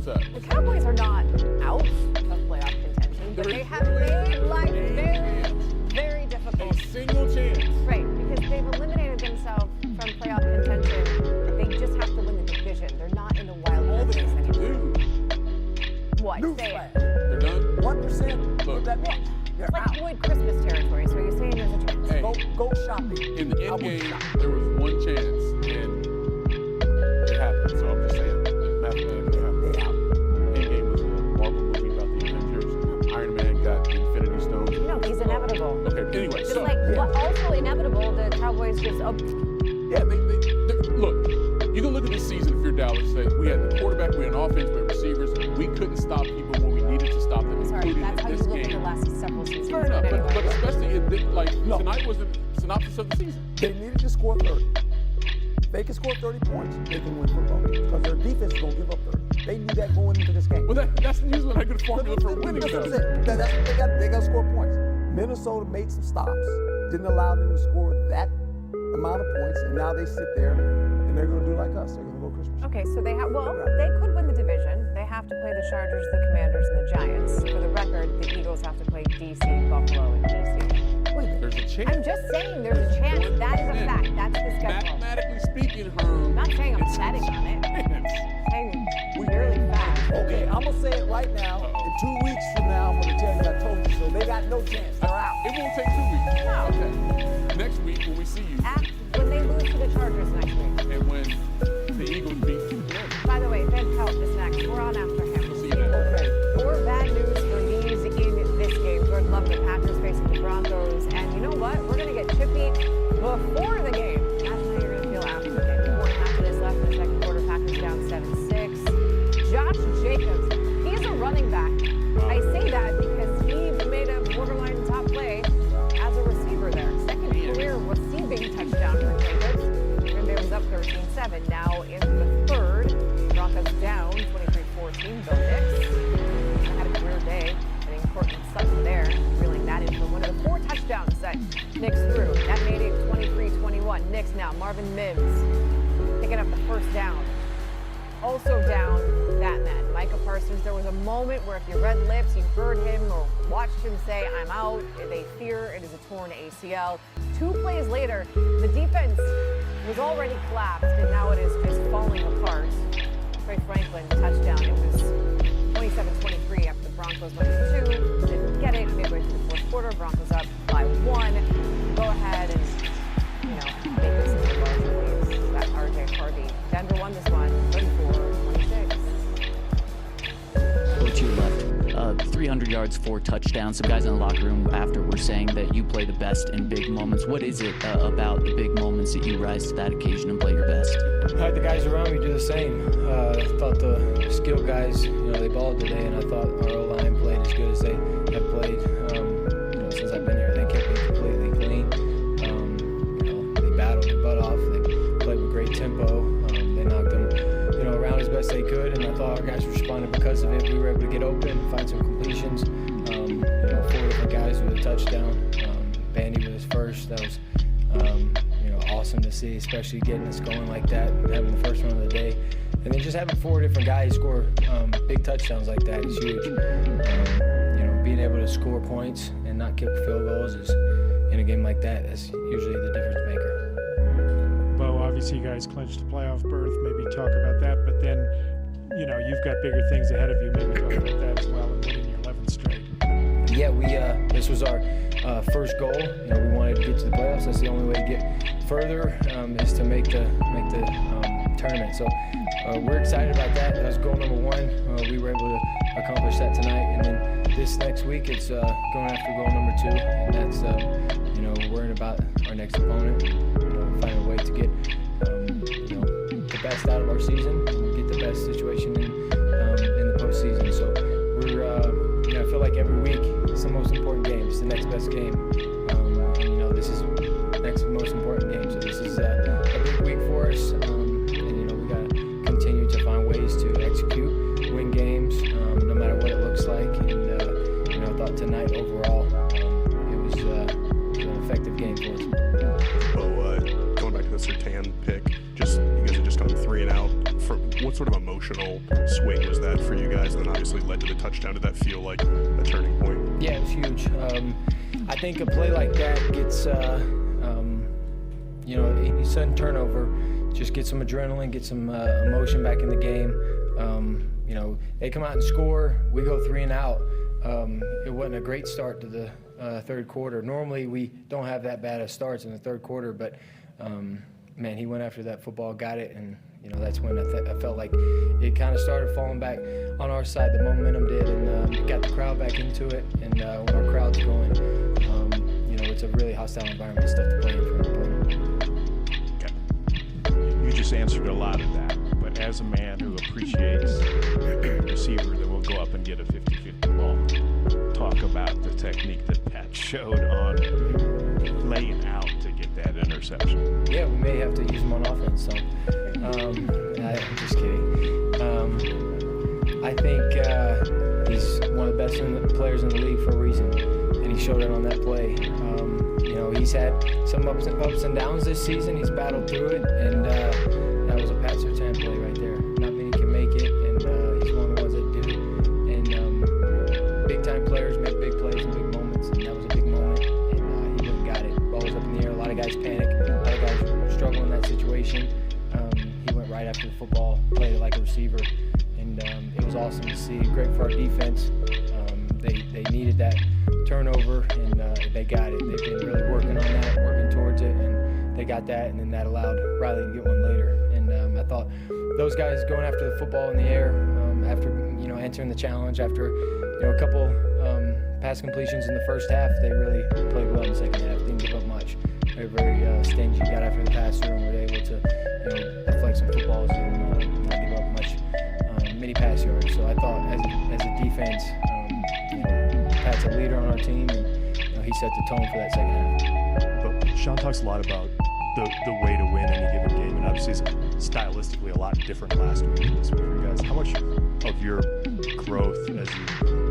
up? The Cowboys are not out of playoff contention, but they have made life very difficult. A single chance. Right, because they've eliminated themselves from playoff contention. They just have to win the division. They're not in the wild card race anymore. What? Say it. They're done? 1%. Look. That means they're It's like out. Floyd Christmas territory, so you're saying there's a chance. Hey, Go shopping. in the end game, there was one chance, and it happened. So I'm just saying, it mathematically happened. They out. End game was a Marvel movie about the Avengers. Iron Man got the Infinity Stones. No, he's inevitable. Okay, anyway, Just so like, but also inevitable, the Cowboys just, yeah, they look. You can look at this season if you're Dallas and say we had the quarterback, we had an offense, we had receivers. We couldn't stop people when we needed to stop them, sorry, including that's how in you this look at the game. last several seasons. Fair enough, Anyway. but especially tonight was the synopsis of the season. They needed to score 30. If they can score 30 points, they can win football games because their defense is going to give up 30. They knew that going into this game. Well, that's usually not a good formula for winning. That's what I'm though. saying. That's what they got to score points. Minnesota made some stops, didn't allow them to score that amount of points, and now they sit there and they're going to do like us. They're going to go Christmas. Okay, so they could win the division. They have to play the Chargers, the Commanders, and the Giants. For the record, the Eagles have to play DC, Buffalo, and DC. There's a chance. I'm just saying there's a chance. That is a fact. That's the schedule. Mathematically speaking, Herm. I'm not saying I'm it's betting on it. chance. I'm saying purely fact. Okay, I'm going to say it right now. In 2 weeks from now, I'm going to tell you I told you so. They got no chance. They're out. It won't take 2 weeks. No. Okay. Next week when we see you, When they lose to the Chargers next week. and when the Eagles beat the Commanders. By the way, Ben Pelt is next. We're on after him. We'll see you then. Okay. More bad news for knees in this game. Jordan Love, the Packers facing the Broncos. And you know what? We're going to get chippy before the game. Imagine how you're going to feel after the game. 4.5 minutes left in the second quarter. Packers down 7-6. Josh Jacobs, he's a running back. I say that because he made a borderline top play as a receiver there. Second career receiving touchdown for Jacobs. Green Bay was up 13-7. Now in the third, Broncos down 23-14. Bill Nix had a career day. Getting Cortland Sutton there, reeling that in for one of the 4 touchdowns that Nix threw. That made it 23-21. Nix now, Marvin Mims picking up the first down. Also down that man, Micah Parsons. There was a moment where if you read lips, you heard him or watched him say, "I'm out." They fear it is a torn ACL. 2 plays later, the defense was already collapsed, and now it is just falling apart. Trey Franklin, touchdown. It was 27-23 after the Broncos went for 2. Didn't get it midway through the fourth quarter. Broncos up by 1. Go ahead and, make this into larger leads. That RJ Harvey. Denver won this one, 34-26. Go to your left. 300 yards, 4 touchdowns. Some guys in the locker room after were saying that you play the best in big moments. What is it about the big moments that you rise to that occasion and play your best? The guys around me do the same. I thought the skill guys, they balled today, and I thought our O-line played as good as they have played since I've been here. They kept me completely clean. They battled their butt off. They played with great tempo. They knocked them, around as best they could, and I thought our guys responded because of it. We were able to get open, find some completions. 4 different guys with a touchdown. Bandy with his first. That was, awesome to see, especially getting us going like that and having the first one of the day. And then just having 4 different guys score big touchdowns like that is huge. Being able to score points and not kick field goals is, in a game like that, that's usually the difference maker. Bo, obviously you guys clinched a playoff berth. Maybe talk about that, but then, you've got bigger things ahead of you. Maybe talk about that as well and winning your 11th straight. Yeah, this was our first goal. We wanted to get to the playoffs. That's the only way to get further is to make the tournament. So we're excited about that. That was goal number 1. We were able to accomplish that tonight, and then this next week it's going after goal number 2, and that's worrying about our next opponent. Find a way to get the best out of our season, and get the best situation in the postseason. So we're I feel like every week it's the most important game. It's the next best game. This is the next most important game. So this is a big week for us. We got to continue to find ways to execute, win games, no matter what it looks like. And I thought tonight overall it was an effective game for us. Going back to the Surtain pick, you guys have just gone 3 and out. What's sort of emotional swing was that for you guys? And then obviously led to the touchdown. Did that feel like a turning point? Yeah, it was huge. I think a play like that gets, a sudden turnover, just get some adrenaline, get some emotion back in the game. They come out and score, we go 3 and out. It wasn't a great start to the third quarter. Normally we don't have that bad of starts in the third quarter, but man, he went after that football, got it, and that's when I felt like it kind of started falling back on our side. The momentum did, and got the crowd back into it. And when our crowd's going, it's a really hostile environment. It's tough to play in for an opponent. Okay. You just answered a lot of that, but as a man who appreciates a receiver that will go up and get a 50-50 ball, talk about the technique that Pat showed on laying out to get that interception. Yeah, we may have to use him on offense. So, I'm just kidding. I think he's one of the best players in the league for a reason, and he showed it on that play. He's had some ups and downs this season. He's battled through it, and that was a Pat Surtain play right there. Not many can make it, and he's one of the ones that do. And big-time players make big plays in big moments, and that was a big moment, and he went and got it. Ball was up in the air. A lot of guys panic. A lot of guys struggle in that situation. He went right after the football, played it like a receiver, and it was awesome to see. Great for our defense. They needed that turnover, and they got it. They've been really working on that, working towards it, and they got that, and then that allowed Riley to get one later. And I thought those guys going after the football in the air, after entering the challenge, after a couple pass completions in the first half, they really played well in the second half. Didn't give up much. They were very stingy. Got after the passer and were able to deflect some footballs and not give up much many pass yards. So I thought as a defense, Pat's a leader on our team, and he set the tone for that second half. But Sean talks a lot about the way to win any given game, and obviously it's stylistically a lot different last week than this week for you guys. How much of your growth as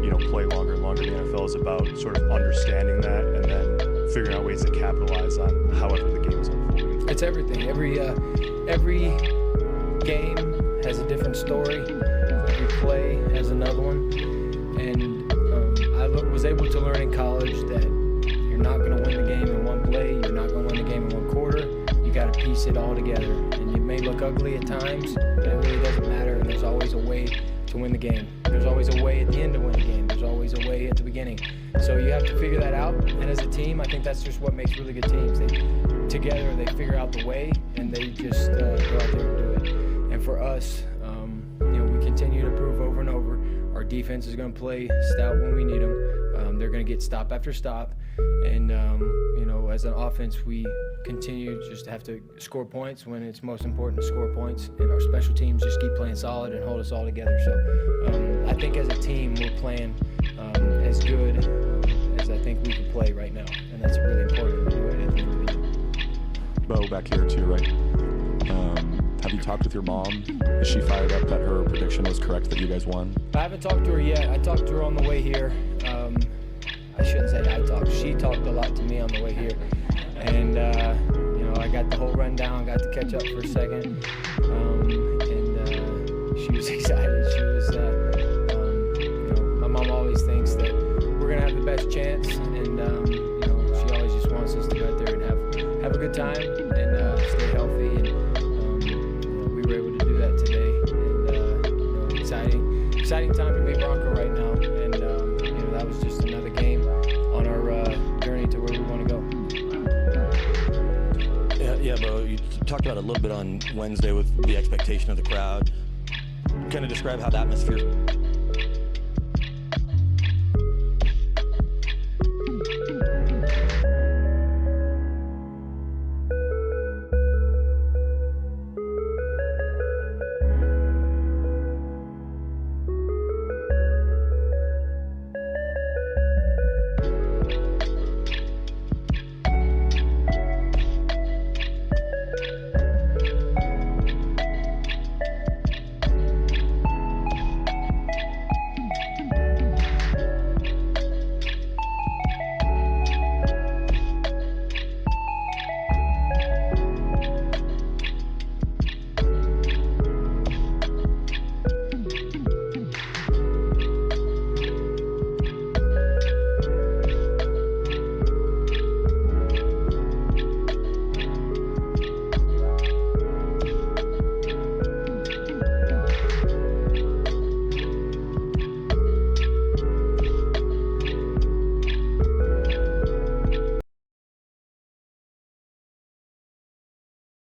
you play longer and longer in the NFL is about sort of understanding that and then figuring out ways to capitalize on however the game is unfolding? It's everything. Every game has a different story. Every play has another one. And I was able to learn in college that you're not going to win the game in one play. You're not going to win the game in one quarter. You got to piece it all together. And it may look ugly at times, but it really doesn't matter. And there's always a way to win the game. There's always a way at the end to win a game. There's always a way at the beginning. So you have to figure that out. And as a team, I think that's just what makes really good teams. Together, they figure out the way, and they just go out there and do it. And for us, we continue to prove over and over. Our defense is going to play stout when we need them. They're going to get stop after stop. And, as an offense, we continue just to have to score points when it's most important to score points. And our special teams just keep playing solid and hold us all together. So I think as a team, we're playing as good as I think we can play right now. And that's really important to do it at the end of the year. Bo, back here to you, right? Have you talked with your mom? Is she fired up that her prediction was correct that you guys won? I haven't talked to her yet. I talked to her on the way here. I shouldn't say I talked. She talked a lot to me on the way here. And, I got the whole rundown, got to catch up for a second. And she was excited. She was, my mom always thinks that we're going to have the best chance. And, she always just wants us to go out there and have a good time and stay healthy. And we were able to do that today. And, exciting time to be a Bronco right now. And, that was just another game on our journey to where we want to go. Yeah, Bo, you talked about it a little bit on Wednesday with the expectation of the crowd. Kind of describe how the atmosphere